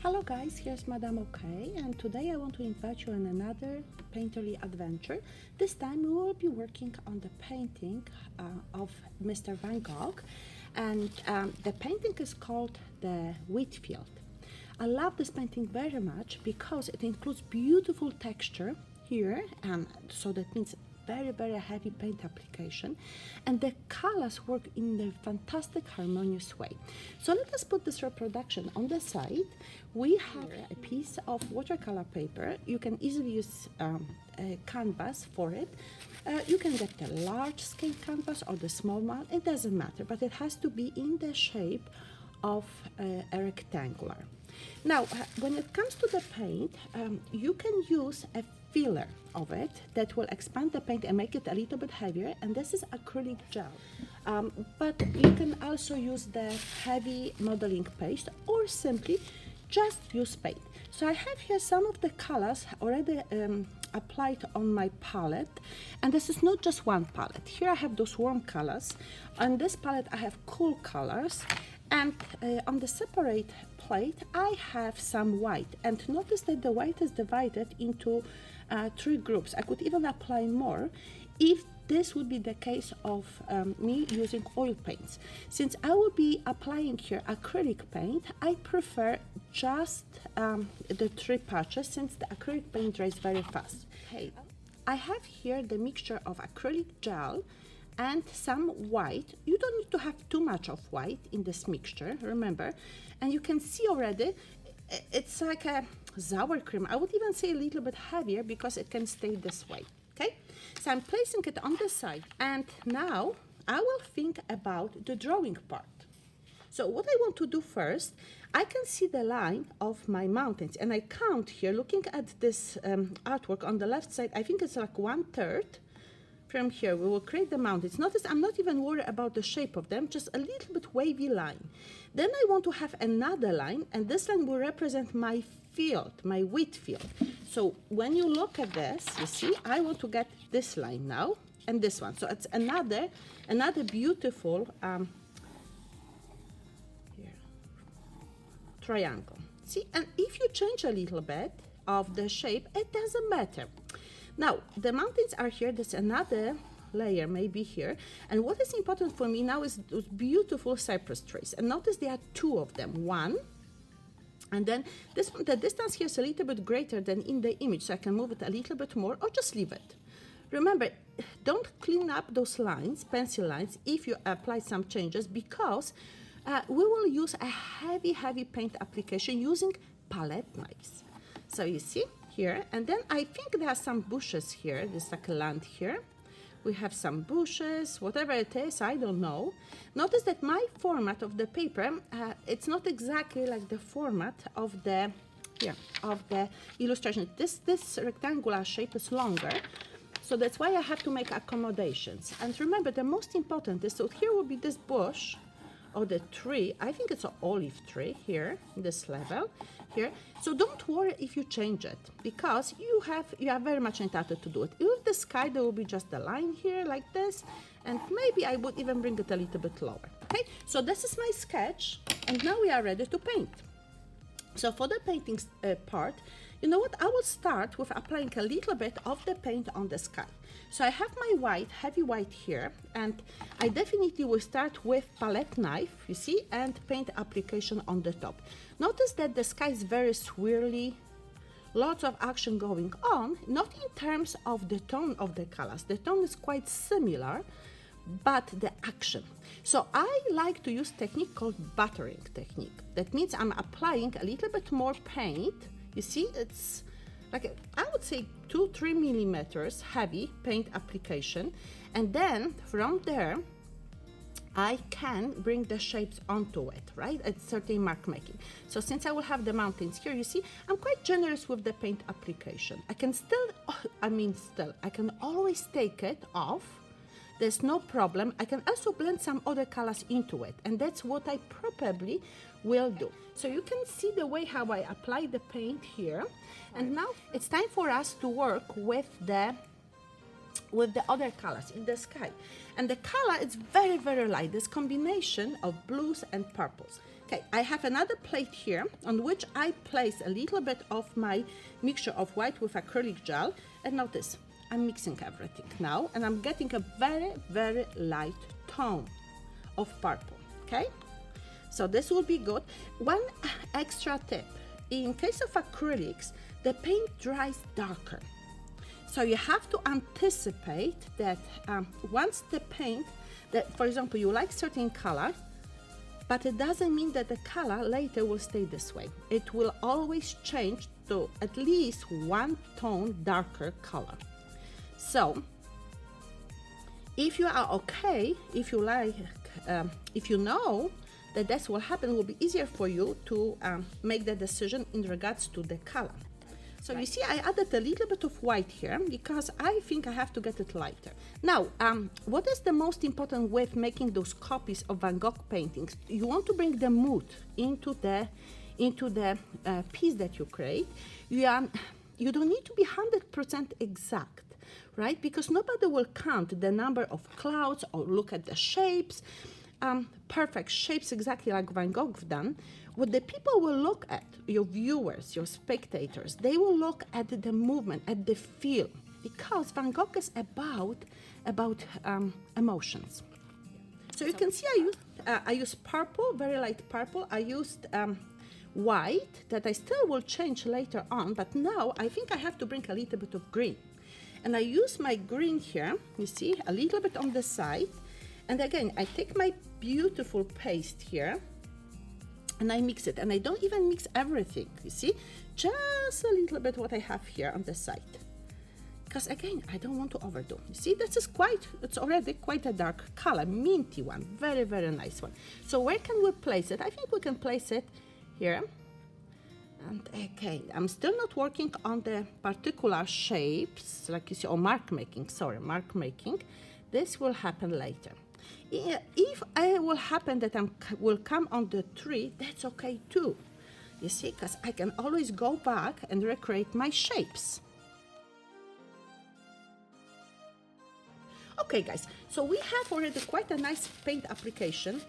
Hello guys, here's Madame OK, and today I want to invite you on another painterly adventure. This time we will be working on the painting of Mr. Van Gogh, and the painting is called the Wheat Field. I love this painting very much because it includes beautiful texture here, so that means very heavy paint application, and the colors work in a fantastic harmonious way. So let us put this reproduction on the side. We have a piece of watercolor paper. You can easily use a canvas for it. You can get the large scale canvas or the small one, it doesn't matter, but it has to be in the shape of a rectangular. Now, when it comes to the paint, you can use a filler of it that will expand the paint and make it a little bit heavier, and this is acrylic gel. But you can also use the heavy modeling paste or simply just use paint. So I have here some of the colors already applied on my palette, and this is not just one palette. Here I have those warm colors. On this palette I have cool colors, and on the separate plate I have some white, and notice that the white is divided into 3 groups. I could even apply more if this would be the case of me using oil paints. Since I will be applying here acrylic paint, I prefer just the 3 patches, since the acrylic paint dries very fast. Okay. I have here the mixture of acrylic gel and some white. You don't need to have too much of white in this mixture, remember, and you can see already it's like a sour cream. I would even say a little bit heavier because it can stay this way. Okay, so I'm placing it on the side, and now I will think about the drawing part. So what I want to do first, I can see the line of my mountains, and I count here, looking at this artwork on the left side, I think it's like 1/3. From here we will create the mountains. Notice I'm not even worried about the shape of them, just a little bit wavy line. Then I want to have another line, and this line will represent my field, my wheat field. So when you look at this, you see I want to get this line now and this one. So it's another beautiful here, triangle. See, and if you change a little bit of the shape, it doesn't matter. Now, the mountains are here, there's another layer maybe here, and what is important for me now is those beautiful cypress trees. And notice there are 2 of them, one, and then this one, the distance here is a little bit greater than in the image, so I can move it a little bit more or just leave it. Remember, don't clean up those lines, pencil lines, if you apply some changes, because we will use a heavy paint application using palette knives. So you see here, and then I think there are some bushes here. There's like a land here. We have some bushes, whatever it is, I don't know. Notice that my format of the paper, it's not exactly like the format of the illustration. This rectangular shape is longer, so that's why I have to make accommodations. And remember, the most important is, so here will be this bush or the tree. I think it's an olive tree here, this level here. So don't worry if you change it, because you are very much entitled to do it. With the sky, there will be just a line here like this, and maybe I would even bring it a little bit lower. Okay, so this is my sketch, and now we are ready to paint. So for the painting part, you know what? I will start with applying a little bit of the paint on the sky. So I have my white, heavy white here, and I definitely will start with palette knife, you see, and paint application on the top. Notice that the sky is very swirly, lots of action going on, not in terms of the tone of the colors. The tone is quite similar, but the action. So I like to use technique called buttering technique. That means I'm applying a little bit more paint. You see, it's like, I would say 2-3 millimeters heavy paint application, and then from there I can bring the shapes onto it, right? It's certain mark making. So since I will have the mountains here, you see, I'm quite generous with the paint application. I can I can always take it off. There's no problem. I can also blend some other colors into it, and that's what I probably will do. So you can see the way how I apply the paint here, and now it's time for us to work with with the other colors in the sky. And the color is very, very light, this combination of blues and purples. Okay, I have another plate here on which I place a little bit of my mixture of white with acrylic gel. And notice, I'm mixing everything now, and I'm getting a very, very light tone of purple, okay? So this will be good. One extra tip, in case of acrylics, the paint dries darker. So you have to anticipate that once the paint, for example, you like certain color, but it doesn't mean that the color later will stay this way. It will always change to at least one tone darker color. So if you are okay, if you like, if you know that that's what happened, it will be easier for you to make the decision in regards to the color. So you see, I added a little bit of white here because I think I have to get it lighter. Now, what is the most important with making those copies of Van Gogh paintings? You want to bring the mood into the piece that you create. You don't need to be 100% exact, right? Because nobody will count the number of clouds or look at the shapes, perfect shapes exactly like Van Gogh done. What the people will look at, your viewers, your spectators, they will look at the movement, at the feel, because Van Gogh is about emotions. So you can see I used purple, very light purple. I used white that I still will change later on, but now I think I have to bring a little bit of green. And I use my green here, you see, a little bit on the side. And again, I take my beautiful paste here, and I mix it, and I don't even mix everything, you see, just a little bit what I have here on the side, because again, I don't want to overdo. You see, this is it's already quite a dark color, minty one, very, very nice one. So where can we place it? I think we can place it here. And again, I'm still not working on the particular shapes, like you see, or mark making. This will happen later. If it will happen that I will come on the tree, that's okay too. You see, because I can always go back and recreate my shapes. Okay guys, so we have already quite a nice paint application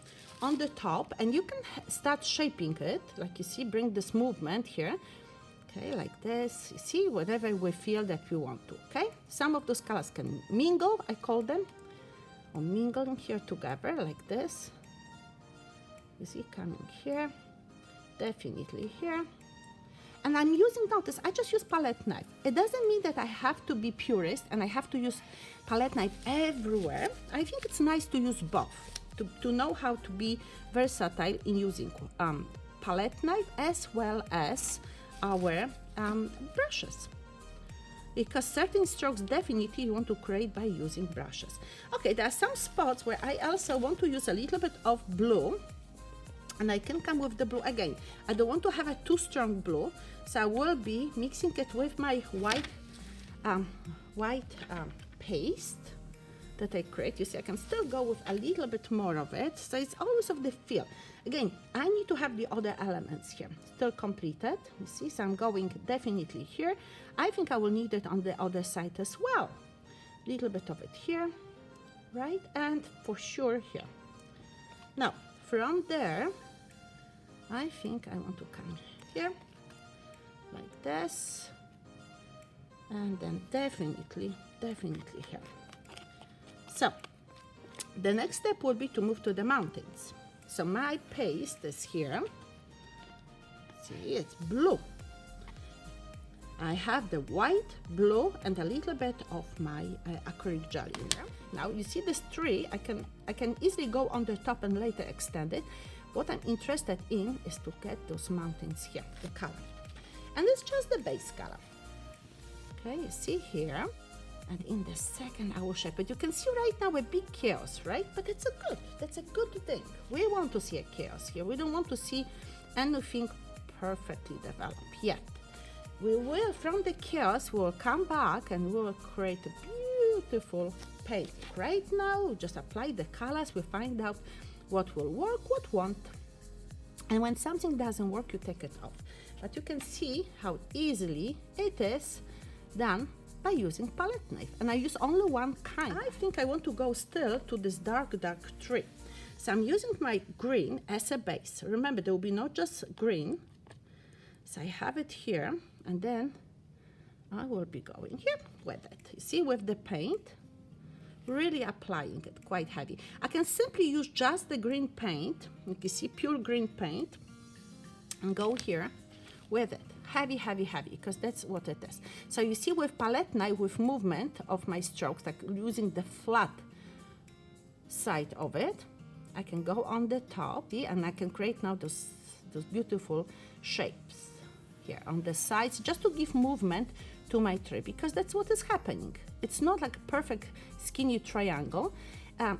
on the top, and you can start shaping it, like you see, bring this movement here. Okay, like this, you see, whatever we feel that we want to, okay? Some of those colors can mingle, I call them, or mingling here together like this. You see, coming here, definitely here. And I'm using, notice, I just use palette knife. It doesn't mean that I have to be purist and I have to use palette knife everywhere. I think it's nice to use both, to know how to be versatile in using palette knife as well as our brushes. Because certain strokes definitely you want to create by using brushes. Okay, there are some spots where I also want to use a little bit of blue, and I can come with the blue again. I don't want to have a too strong blue, so I will be mixing it with my white paste that I create. You see, I can still go with a little bit more of it, so it's always of the feel. Again, I need to have the other elements here still completed. You see, so I'm going definitely here. I think I will need it on the other side as well. Little bit of it here, right, and for sure here. Now, from there, I think I want to come here, like this, and then definitely here. So, the next step will be to move to the mountains. So my paste is here. See, it's blue. I have the white, blue, and a little bit of my acrylic gel in there. Now you see this tree, I can easily go on the top and later extend it. What I'm interested in is to get those mountains here, the color. And it's just the base color. Okay, you see here. And in the second I will shape it. You can see right now a big chaos, right? But that's a good thing. We want to see a chaos here. We don't want to see anything perfectly developed yet. We will, from the chaos, we will come back and we will create a beautiful paint. Right now, we just apply the colors, we find out what will work, what won't. And when something doesn't work, you take it off. But you can see how easily it is done by using palette knife. And I use only one kind. I think I want to go still to this dark tree. So I'm using my green as a base. Remember, there will be not just green. So I have it here, and then I will be going here with it. You see, with the paint, really applying it quite heavy. I can simply use just the green paint, you can see pure green paint, and go here with it. Heavy, heavy, heavy, because that's what it is. So you see with palette knife, with movement of my strokes, like using the flat side of it, I can go on the top, see, and I can create now those beautiful shapes here on the sides, just to give movement to my tree, because that's what is happening. It's not like a perfect skinny triangle.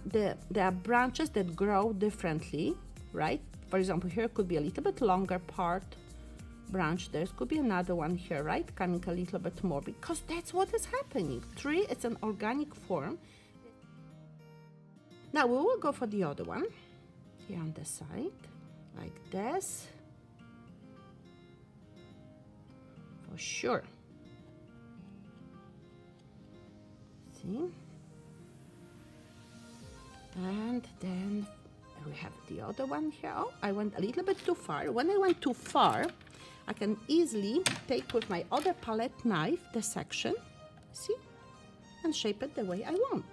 There are branches that grow differently, right? For example, here could be a little bit longer part branch. There could be another one here, right? Coming a little bit more, because that's what is happening. Tree, it's an organic form. Now we will go for the other one here on the side, like this, for sure. See? And then we have the other one here. Oh, I went a little bit too far. When I went too far, I can easily take with my other palette knife the section, see, and shape it the way I want.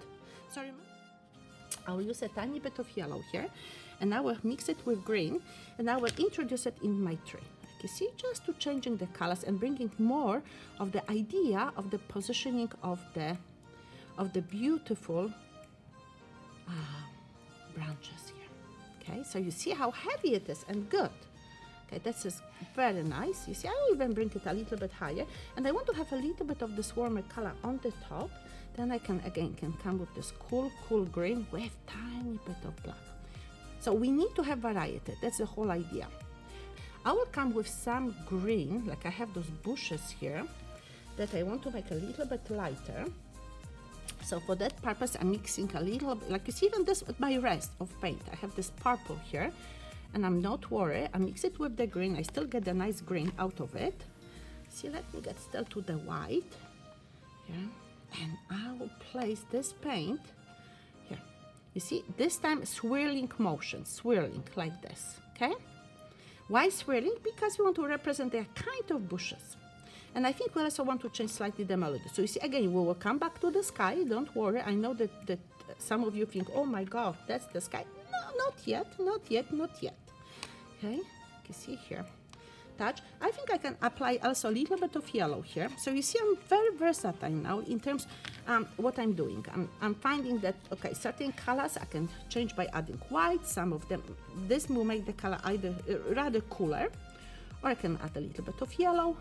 So remember, I will use a tiny bit of yellow here, and I will mix it with green, and I will introduce it in my tree. Like you see, just to changing the colors and bringing more of the idea of the positioning of the beautiful branches here. Okay, so you see how heavy it is and good. Okay, this is very nice. You see, I will even bring it a little bit higher, and I want to have a little bit of this warmer color on the top. Then I can come with this cool green with tiny bit of black. So we need to have variety. That's the whole idea. I will come with some green, like I have those bushes here that I want to make a little bit lighter. So for that purpose, I'm mixing a little bit, like you see even this with my rest of paint. I have this purple here, and I'm not worried. I mix it with the green. I still get a nice green out of it. See, let me get still to the white here. And I will place this paint here. You see, this time swirling motion, swirling like this, okay? Why swirling? Because we want to represent the kind of bushes. And I think we also want to change slightly the melody. So you see, again, we will come back to the sky. Don't worry. I know that some of you think, oh my God, that's the sky. No, not yet, not yet, not yet. Okay, you can see here. Touch. I think I can apply also a little bit of yellow here. So you see, I'm very versatile now in terms what I'm doing. I'm finding that, okay, certain colors I can change by adding white. Some of them, this will make the color either rather cooler, or I can add a little bit of yellow.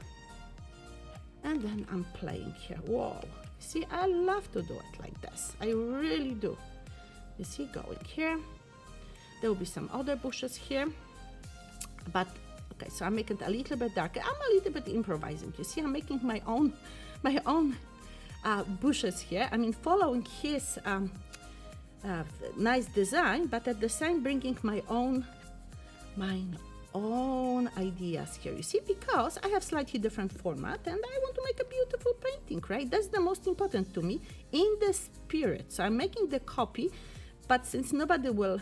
And then I'm playing here. Whoa, see, I love to do it like this. I really do. You see, going here. There will be some other bushes here, but okay, so I'm making it a little bit darker. I'm a little bit improvising. You see, I'm making my own bushes here. I mean, following his nice design, but at the same bringing my own ideas here. You see, because I have slightly different format, and I want to make a beautiful painting, right? That's the most important to me in the spirit. So I'm making the copy, but since nobody will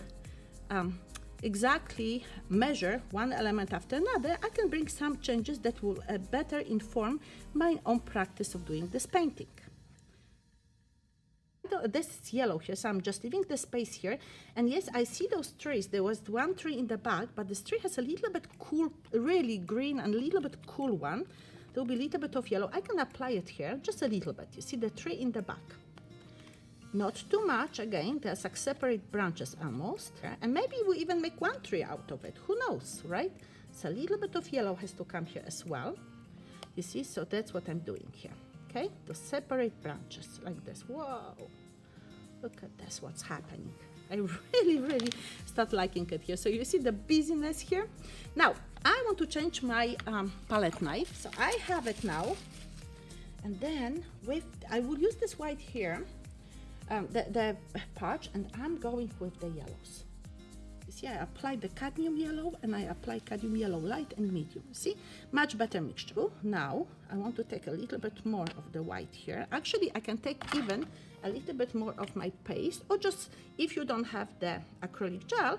exactly measure one element after another, I can bring some changes that will better inform my own practice of doing this painting. This is yellow here, so I'm just leaving the space here. And yes, I see those trees. There was one tree in the back, but this tree has a little bit cool, really green, and a little bit cool one. There will be a little bit of yellow. I can apply it here, just a little bit. You see the tree in the back. Not too much, again, there's like separate branches almost. And maybe we even make one tree out of it. Who knows, right? So a little bit of yellow has to come here as well. You see, so that's what I'm doing here. Okay, to separate branches like this. Whoa, look at this, what's happening. I really start liking it here. So you see the busyness here. Now, I want to change my palette knife. So I have it now. And then I will use this white here, the patch, and I'm going with the yellows. You See, I applied the cadmium yellow and I apply cadmium yellow light and medium. See, much better mixture. Oh, now I want to take a little bit more of the white here. Actually, I can take even a little bit more of my paste, or just if you don't have the acrylic gel,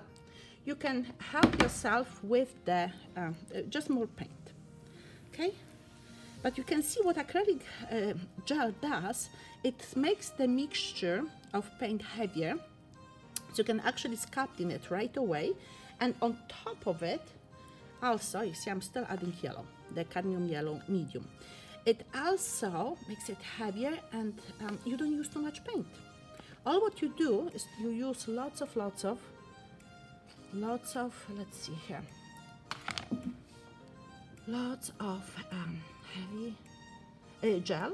you can help yourself with the just more paint. Okay, but you can see what acrylic gel does. It makes the mixture of paint heavier, so you can actually sculpt in it right away. And on top of it, also, you see I'm still adding yellow, the cadmium yellow medium. It also makes it heavier, and you don't use too much paint. All what you do is you use lots of, let's see here, lots of heavy gel,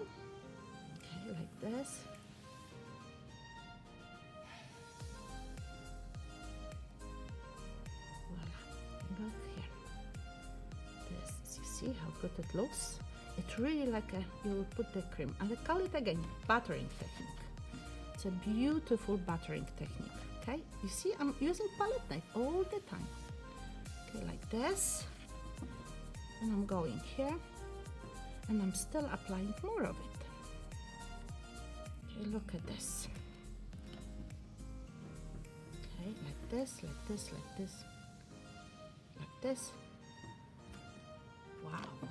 okay, like this. Voila, here. This, you see how good it looks? It's really like you will put the cream, and I call it again buttering technique. It's a beautiful buttering technique. Okay, you see I'm using palette knife all the time. Okay, like this, and I'm going here, and I'm still applying more of it. Okay, look at this. Okay, like this, like this, like this, like this. Wow.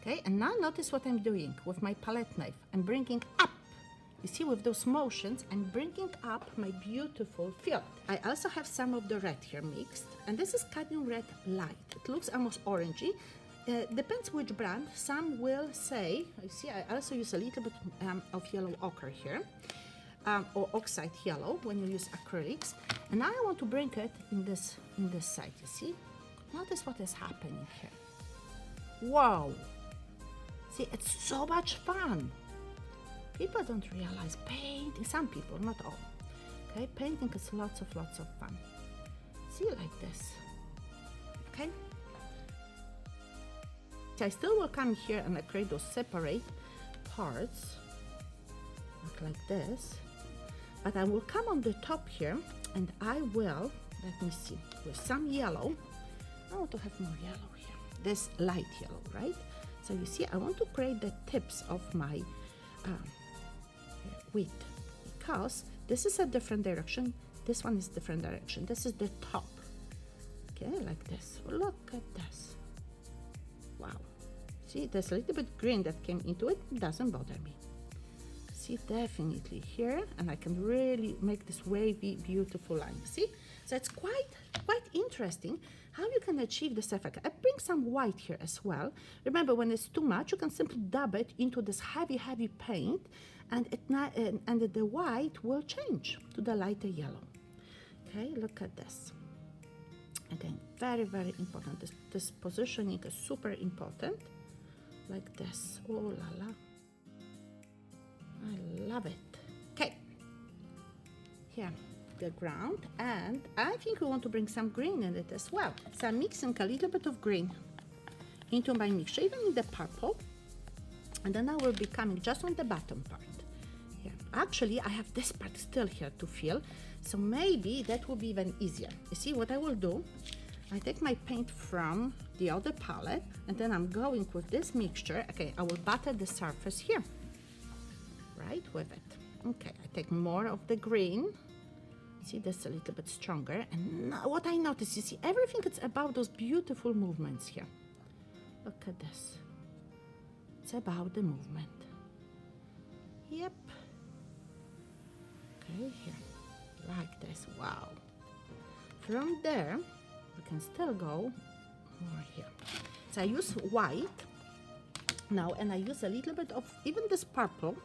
Okay, and now notice what I'm doing with my palette knife. I'm bringing up. You see, with those motions, I'm bringing up my beautiful field. I also have some of the red here mixed, and this is cadmium red light. It looks almost orangey. Depends which brand. Some will say, you see, I also use a little bit of yellow ochre here, or oxide yellow when you use acrylics. And now I want to bring it in this side. You see, notice what is happening here. Wow! See, it's so much fun. People don't realize painting, some people, not all. Okay, painting is lots of fun. See, like this. Okay? So I still will come here and I create those separate parts, like this. But I will come on the top here and I will, let me see, with some yellow. I want to have more yellow here. This light yellow, right? So you see, I want to create the tips of my wheat, because this is a different direction. This one is different direction. This is the top. Okay, like this. Look at this. Wow. See, there's a little bit green that came into it. It doesn't bother me. See, definitely here, and I can really make this wavy, beautiful line. See, so it's quite interesting how you can achieve this effect. I bring some white here as well. Remember, when it's too much, you can simply dab it into this heavy paint, and the white will change to the lighter yellow. Okay, look at this. Again, very important. This positioning is super important. Like this. Oh la la. I love it. Okay. Here, the ground, and I think we want to bring some green in it as well. So I'm mixing a little bit of green into my mixture, even in the purple. And then I will be coming just on the bottom part. Here. Actually, I have this part still here to fill, so maybe that will be even easier. You see what I will do? I take my paint from the other palette, and then I'm going with this mixture. Okay, I will butter the surface here. Right, with it. Okay, I take more of the green. See, that's a little bit stronger. And now what I notice, you see, everything is about those beautiful movements here. Look at this. It's about the movement. Yep. Okay, here. Like this. Wow. From there, we can still go more here. So I use white now, and I use a little bit of even this purple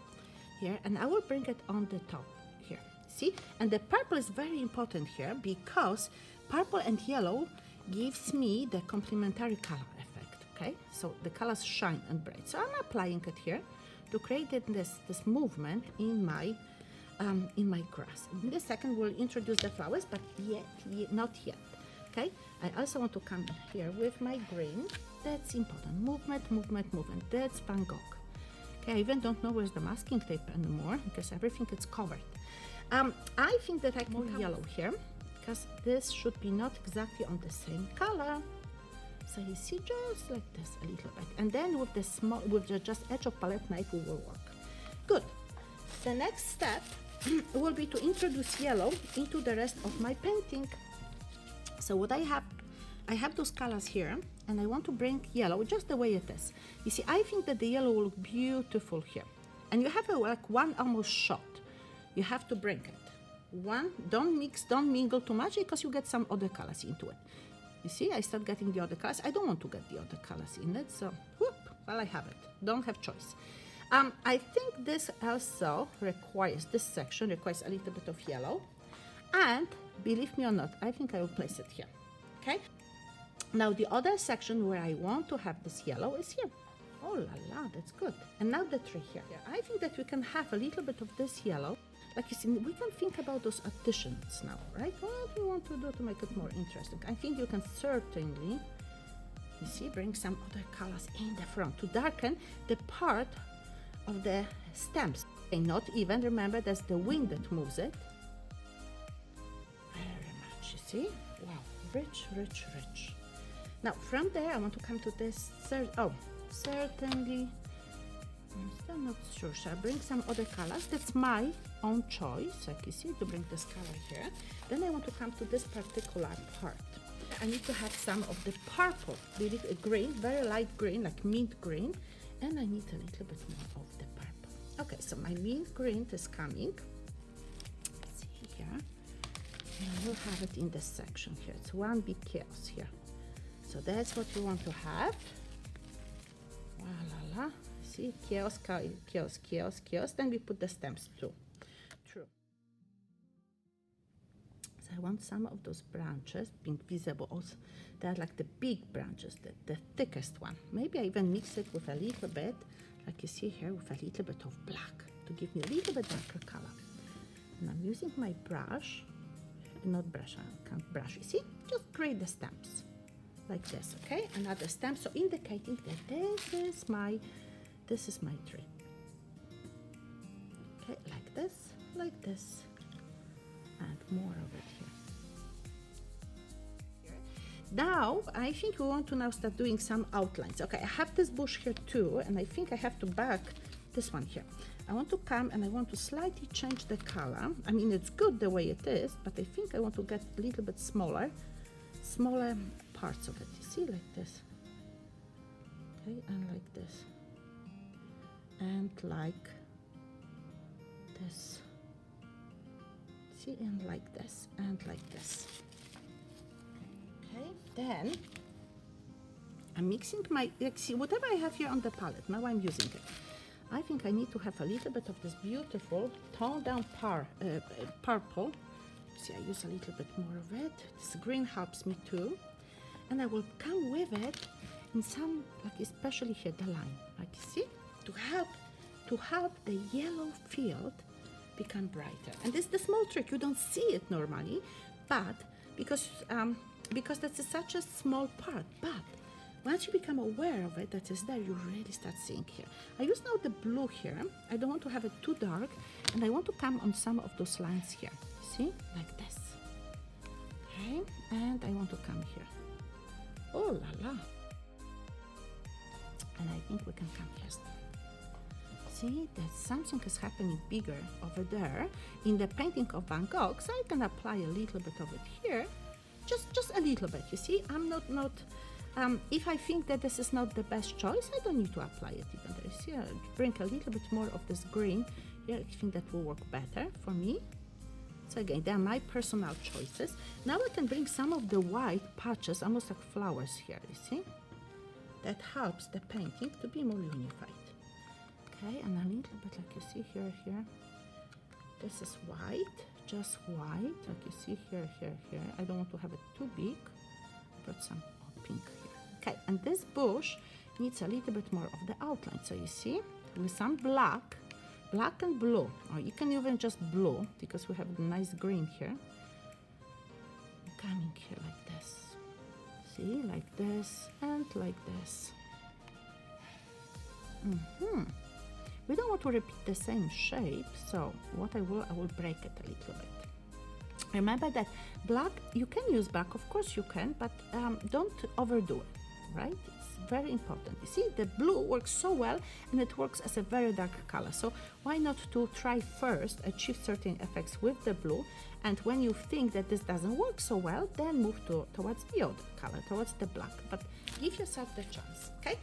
here, and I will bring it on the top here. See, and the purple is very important here because purple and yellow gives me the complementary color effect. Okay, so the colors shine and bright. So I'm applying it here to create this movement in my grass. In a second, we'll introduce the flowers, but not yet. Okay, I also want to come here with my green. That's important. Movement. That's Van Gogh. Okay, I even don't know where's the masking tape anymore because everything is covered. I think that I can more yellow here, because this should be not exactly on the same color. So you see, just like this a little bit, and then with the small, with the just edge of palette knife, we will work. Good. The next step will be to introduce yellow into the rest of my painting. So what I have those colors here, and I want to bring yellow just the way it is. You see, I think that the yellow will look beautiful here, and you have like one almost shot. You have to bring it. One, don't mix, don't mingle too much, because you get some other colors into it. You see, I start getting the other colors. I don't want to get the other colors in it, so whoop, well, I have it. Don't have choice. I think this also requires, this section requires a little bit of yellow. And believe me or not, I think I will place it here, okay? Now the other section where I want to have this yellow is here. Oh la la, that's good. And now the tree here. I think that we can have a little bit of this yellow. Like you see, we can think about those additions now, right? What do we want to do to make it more interesting? I think you can certainly, you see, bring some other colors in the front to darken the part of the stems. And not even, remember, that's the wind that moves it. Very much, you see? Wow, rich, rich, rich. Now, from there, I want to come to this certainly, I'm still not sure. Shall I bring some other colors? That's my own choice, like you see, to bring this color here. Then I want to come to this particular part. I need to have some of the purple, green, very light green, like mint green, and I need a little bit more of the purple. Okay, so my mint green is coming. Let's see here. And we'll have it in this section here. It's one big chaos here. So that's what you want to have. Voila. See, chaos, chaos, chaos, chaos. Then we put the stems too. True. So I want some of those branches being visible. Also, they're like the big branches, the thickest one. Maybe I even mix it with a little bit, like you see here, with a little bit of black to give me a little bit darker color. And I'm using my brush, not brush, I can't brush. You see, just create the stems like this, okay? Another stem, so indicating that this is my tree. Okay, like this, and more of it here. Now, I think we want to now start doing some outlines. Okay, I have this bush here too, and I think I have to back this one here. I want to come and I want to slightly change the color. I mean, it's good the way it is, but I think I want to get a little bit smaller parts of it. You see, like this. Okay, and like this. And like this. See, and like this, and like this. Okay, then I'm mixing my, see, whatever I have here on the palette, now I'm using it. I think I need to have a little bit of this beautiful toned down purple. See, I use a little bit more of it. This green helps me too. And I will come with it in some, like especially here, the line, like you see, to help the yellow field become brighter. And this is the small trick. You don't see it normally, but because that's such a small part. But once you become aware of it, that is there, you really start seeing here. I use now the blue here. I don't want to have it too dark, and I want to come on some of those lines here. See, like this. Okay, and I want to come here. Oh la la. And I think we can come here. See that something is happening bigger over there in the painting of Van Gogh, so I can apply a little bit of it here, just a little bit. You see, I'm not if I think that this is not the best choice, I don't need to apply it even there. See, I bring a little bit more of this green here. I think that will work better for me. So again, they are my personal choices. Now I can bring some of the white patches, almost like flowers here, you see? That helps the painting to be more unified. Okay, and a little bit like you see here. This is white, just white, like you see here. I don't want to have it too big. I brought some pink here. Okay, and this bush needs a little bit more of the outline. So you see, with some black and blue, or you can even just blue, because we have a nice green here. Coming here like this. See, like this and like this. We don't want to repeat the same shape, so what I will break it a little bit. Remember that black, you can use black, of course you can, but don't overdo it, right? It's very important. You see, the blue works so well, and it works as a very dark color. So why not to try first, achieve certain effects with the blue, and when you think that this doesn't work so well, then move towards the other color, towards the black. But give yourself the chance, okay?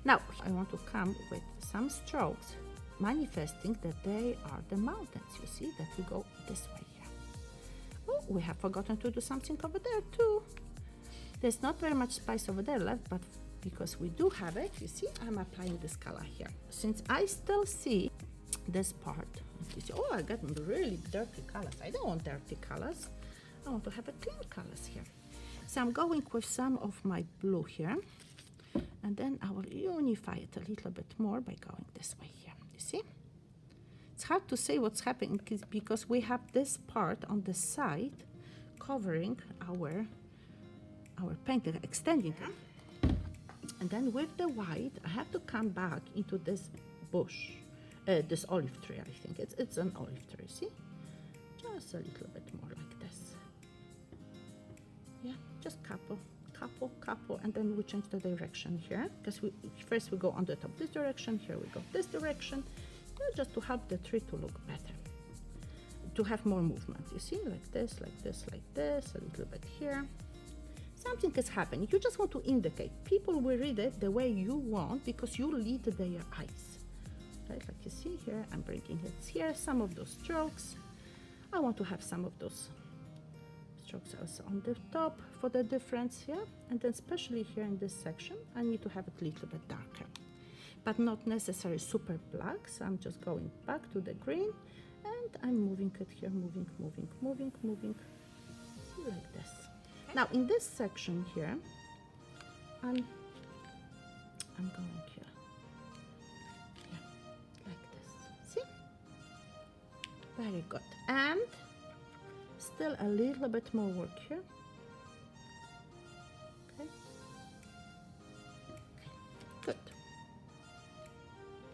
Now, I want to come with some strokes, manifesting that they are the mountains. You see, that we go this way. We have forgotten to do something over there too. There's not very much spice over there left, but because we do have it, you see, I'm applying this color here. Since I still see this part, you see, oh, I got really dirty colors. I don't want dirty colors. I want to have a clean colors here. So I'm going with some of my blue here, and then I will unify it a little bit more by going this way here. You see? It's hard to say what's happening because we have this part on the side covering our painting, extending it. And then with the white, I have to come back into this bush, this olive tree, I think. It's an olive tree, see? Just a little bit more like this. Yeah, just couple, and then we change the direction here. Because first we go on the top this direction, here we go this direction. Just to help the tree to look better, to have more movement. You see, like this, like this, like this, a little bit here. Something is happening. You just want to indicate. People will read it the way you want because you lead their eyes. Right, like you see here, I'm bringing it here, some of those strokes. I want to have some of those strokes also on the top for the difference here. And then especially here in this section, I need to have it a little bit darker. But not necessarily super black, so I'm just going back to the green and I'm moving it here, moving, see, like this. Now in this section here, I'm going here, yeah, like this, see? Very good. And still a little bit more work here. Okay, good.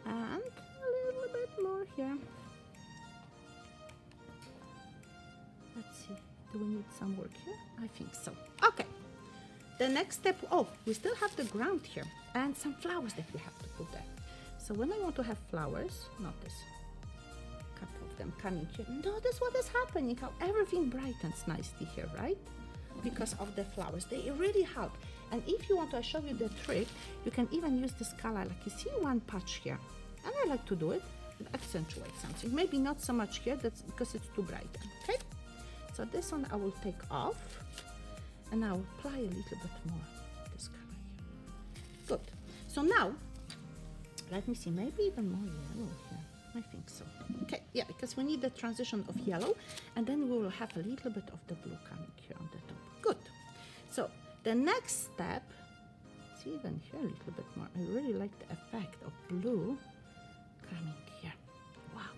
And a little bit more here. Let's see, do we need some work here? I think so. Okay, the next step, oh, we still have the ground here and some flowers that we have to put there. So when I want to have flowers, notice a couple of them coming here. Notice what is happening, how everything brightens nicely here, right? Because of the flowers, they really help. And if you want to show you the trick, you can even use this color, like you see one patch here. And I like to do it, accentuate something. Maybe not so much here, that's because it's too bright, okay? So this one I will take off, and I will apply a little bit more this color here. Good. So now, let me see, maybe even more yellow here. I think so. Okay, yeah, because we need the transition of yellow, and then we will have a little bit of the blue coming here on the top. Good. So the next step, see even here a little bit more. I really like the effect of blue coming here. Wow.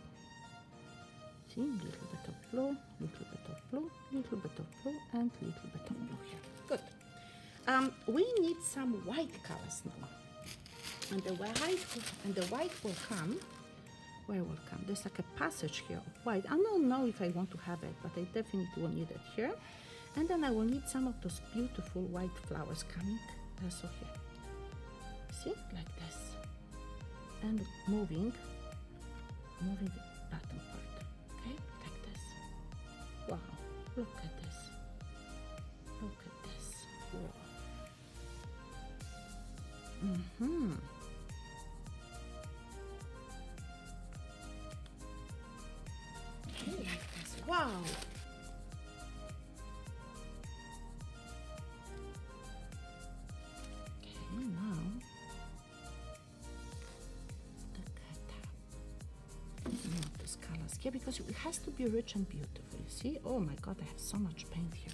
See, a little bit of blue, little bit of blue, little bit of blue, and little bit of blue here. Good. We need some white colors now. And the white will come. Where will come? There's like a passage here of white. I don't know if I want to have it, but I definitely will need it here. And then I will need some of those beautiful white flowers coming also here. See, like this. And moving the bottom part. Okay, like this. Wow, look at this. Look at this. Wow. Mm-hmm. Like this. Wow. Okay, now look at that. These colors here because it has to be rich and beautiful. You see? Oh my God, I have so much paint here.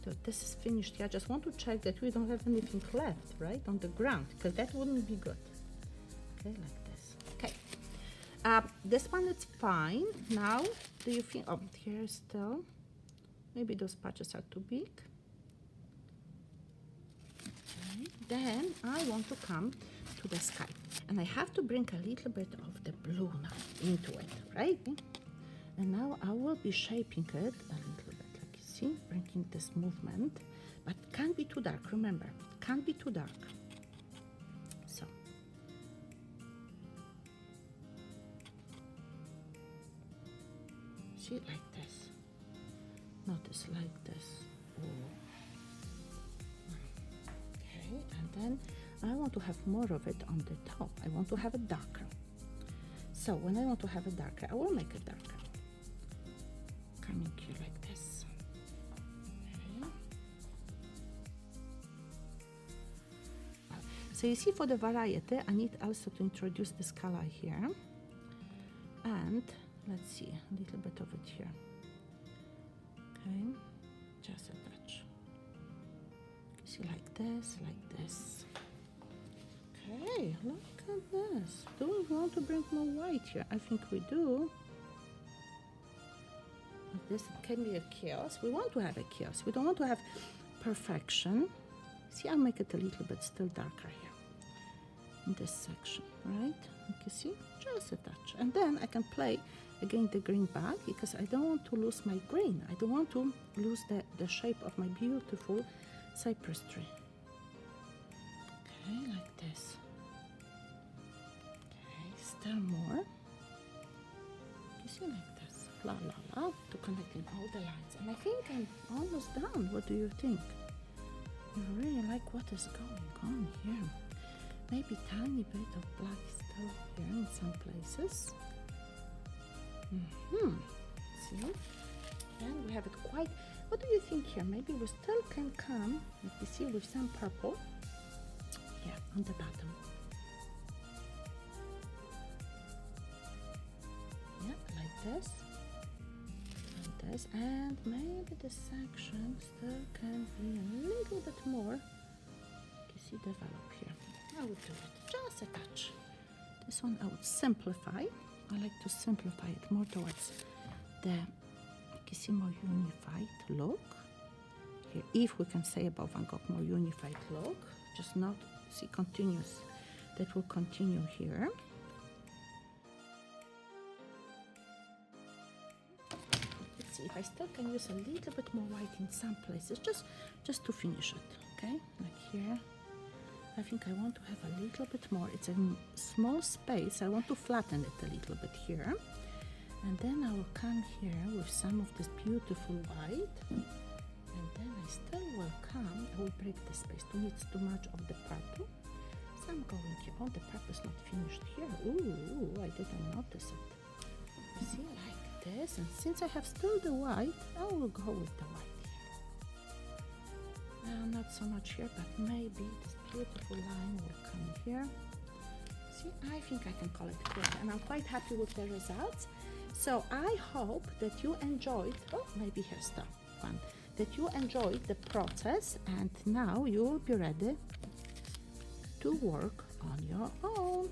So this is finished here. I just want to check that we don't have anything left, right, on the ground, because that wouldn't be good. Okay, like this. Okay. This one is fine. Now, do you think, oh, here still, maybe those patches are too big. Okay. Then I want to come to the sky. And I have to bring a little bit of the blue now into it, right? And now I will be shaping it a little bit, like you see, bringing this movement, but it can't be too dark, remember, it can't be too dark. So. See, like this. Notice like this. Okay, and then I want to have more of it on the top. I want to have it darker. So when I want to have it darker, I will make it darker. Coming here like this. Okay. So you see, for the variety, I need also to introduce this color here. And let's see, a little bit of it here. Okay, just a touch. You see, like this, like this. Okay, look at this. Do we want to bring more white here? I think we do. This can be a chaos. We want to have a chaos. We don't want to have perfection. See, I'll make it a little bit still darker here in this section, right? You can see, just a touch. And then I can play again the green back because I don't want to lose my green. I don't want to lose the shape of my beautiful cypress tree. Okay, like this. Okay, still more. You see, like this. La la la, to connect in all the lines. And I think I'm almost done. What do you think? I really like what is going on here. Maybe tiny bit of black still here in some places. See? And we have it quite. What do you think here? Maybe we still can come, let me see, with some purple. Yeah, on the bottom. Yeah, like this. And this. And maybe the section still can be a little bit more. You see, develop here. I would do it just a touch. This one I would simplify. I like to simplify it more towards the, you see, more unified look. Here, if we can say about Van Gogh, more unified look, just not, see, continuous. That will continue here. Let's see if I still can use a little bit more white in some places, just to finish it, okay? Like here. I think I want to have a little bit more. It's a small space. I want to flatten it a little bit here. And then I will come here with some of this beautiful white. And then I still will come, I will break the space. To me it's too much of the purple. So I'm going here. Oh, the purple is not finished here. Ooh, I didn't notice it. You see, like this. And since I have still the white, I will go with the white here. Not so much here, but maybe this beautiful line will come here. See, I think I can call it good, and I'm quite happy with the results. So I hope that you enjoyed, oh, maybe here's the one, that you enjoyed the process, and now you will be ready to work on your own.